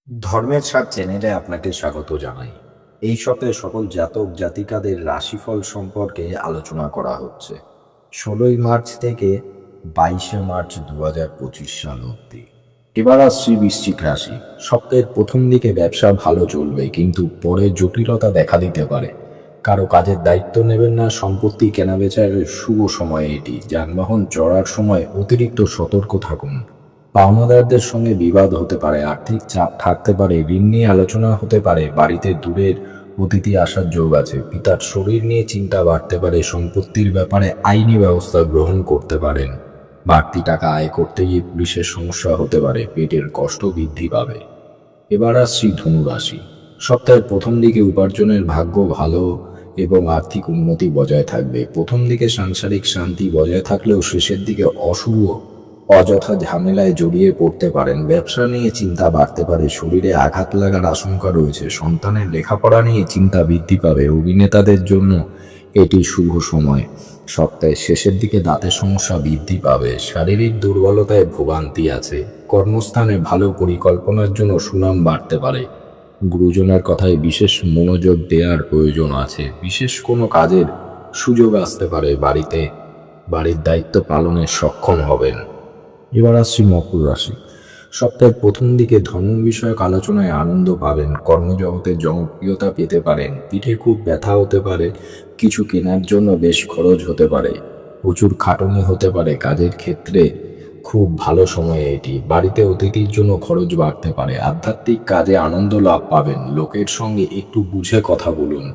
ধর্মের স্বাদ চ্যানেলে আপনাকে স্বাগত জানাই। এই সপ্তাহে সকল জাতক জাতিকাদের রাশিফল সম্পর্কে আলোচনা করা হচ্ছে ১৬ই মার্চ থেকে ২২শে মার্চ ২০২৫ সাল অবধি। এবার আসছি বৃশ্চিক রাশি। সপ্তাহের প্রথম দিকে ব্যবসা ভালো চলবে, কিন্তু পরে জটিলতা দেখা দিতে পারে। কারো কাজের দায়িত্ব নেবেন না। সম্পত্তি কেনাবেচার শুভ সময় এটি। যানবাহন চড়ার সময় অতিরিক্ত সতর্ক থাকুন। পাওনাদারদের সঙ্গে বিবাদ হতে পারে, আর্থিক চাপ থাকতে পারে, ঋণ নিয়ে আলোচনা হতে পারে, বাড়িতে দূরের অতিথি আসার যোগ আছে, পিতার শরীর নিয়ে চিন্তা বাড়তে পারে, সম্পত্তির ব্যাপারে আইনি ব্যবস্থা গ্রহণ করতে পারেন। বাড়তি টাকা আয় করতে গিয়ে পুলিশের সমস্যা হতে পারে, পেটের কষ্ট বৃদ্ধি পাবে। এবার আসছি ধনু রাশি। সপ্তাহের প্রথম দিকে উপার্জনের ভাগ্য ভালো এবং আর্থিক উন্নতি বজায় থাকবে। প্রথম দিকে সাংসারিক শান্তি বজায় থাকলেও শেষের দিকে অশুভ অযথা ঝামেলায় জড়িয়ে পড়তে পারেন। ব্যবসা নিয়ে চিন্তা বাড়তে পারে, শরীরে আঘাত লাগার আশঙ্কা রয়েছে, সন্তানের লেখাপড়া নিয়ে চিন্তা বৃদ্ধি পাবে। অভিনেতাদের জন্য এটি শুভ সময়। সপ্তাহের শেষের দিকে দাঁতের সমস্যা বৃদ্ধি পাবে, শারীরিক দুর্বলতায় ভোগান্তি আছে। কর্মস্থানে ভালো পরিকল্পনার জন্য সুনাম বাড়তে পারে। গুরুজনের কথায় বিশেষ মনোযোগ দেওয়ার প্রয়োজন আছে। বিশেষ কোনো কাজের সুযোগ আসতে পারে, বাড়ির দায়িত্ব পালনে সক্ষম হবেন। এবার আসছি মকর রাশি। সপ্তাহের প্রথম দিকে ধর্ম বিষয়ক আলোচনায় আনন্দ পাবেন, কর্মজগতে জনপ্রিয়তা পেতে পারেন, পিঠে খুব ব্যথা হতে পারে, কিছু কেনার জন্য বেশ খরচ হতে পারে, প্রচুর খাটুনি হতে পারে। কাজের ক্ষেত্রে খুব ভালো সময় এটি। বাড়িতে অতিথির জন্য খরচ বাড়তে পারে, আধ্যাত্মিক কাজে আনন্দ লাভ পাবেন। লোকের সঙ্গে একটু বুঝে কথা বলুন।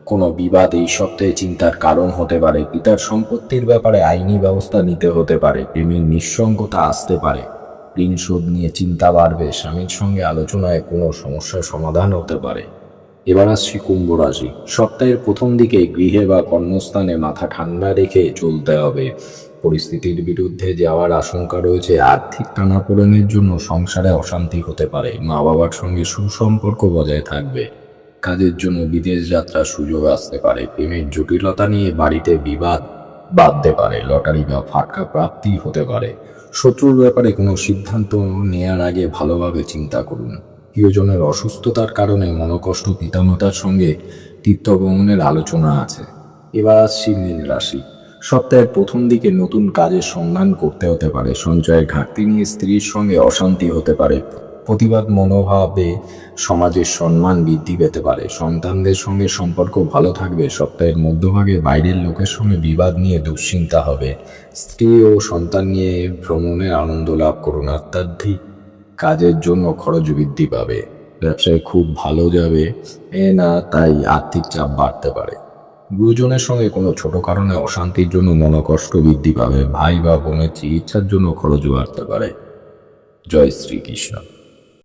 কোনো বিবাদ এই সপ্তাহে চিন্তার কারণ হতে পারে। পিতার সম্পত্তির ব্যাপারে আইনি ব্যবস্থা নিতে হতে পারে। প্রেমের নিঃসঙ্গতা আসতে পারে, ঋণ শোধ নিয়ে চিন্তা বাড়বে। স্বামীর সঙ্গে আলোচনায় কোনো সমস্যার সমাধান হতে পারে। এবার আসছি কুম্ভ রাশি। সপ্তাহের প্রথম দিকে গৃহে বা কর্মস্থানে মাথা ঠান্ডা রেখে চলতে হবে। পরিস্থিতির বিরুদ্ধে যাওয়ার আশঙ্কা রয়েছে। আর্থিক টানাপোড়েনের জন্য সংসারে অশান্তি হতে পারে। মা বাবার সঙ্গে সুসম্পর্ক বজায় থাকবে। কাজের জন্য বিদেশ যাত্রার সুযোগ আসতে পারে। প্রেমের জটিলতা নিয়ে বাড়িতে বিবাদ বাঁধতে পারে। লটারি বা ফাটকা প্রাপ্তি হতে পারে। শত্রুর ব্যাপারে কোনো সিদ্ধান্ত নেয়ার আগে ভালোভাবে চিন্তা করুন। প্রিয়জনের অসুস্থতার কারণে মনোকষ্ট, পিতামাতার সঙ্গে তীর্থভ্রমণের আলোচনা আছে। এবার আসছি মীন রাশি। সপ্তাহের প্রথম দিকে নতুন কাজের সন্ধান করতে হতে পারে। সঞ্চয়ের ঘাটতি নিয়ে স্ত্রীর সঙ্গে অশান্তি হতে পারে। প্রতিবাদ মনোভাবে সমাজের সম্মান বৃদ্ধি পেতে পারে। সন্তানদের সঙ্গে সম্পর্ক ভালো থাকবে। সপ্তাহের মধ্যভাগে বাইরের লোকের সঙ্গে বিবাদ নিয়ে দুশ্চিন্তা হবে। স্ত্রী ও সন্তান নিয়ে ভ্রমণের আনন্দ লাভ করুন। আধ্যাত্মিক কাজের জন্য খরচ বৃদ্ধি পাবে। ব্যবসায় খুব ভালো যাবে না, তাই আর্থিক চাপ বাড়তে পারে। গুরুজনের সঙ্গে কোনো ছোট কারণে অশান্তির জন্য মনোকষ্ট বৃদ্ধি পাবে। ভাই বা বোনের চিকিৎসার জন্য খরচ বাড়তে পারে। জয় শ্রীকৃষ্ণ।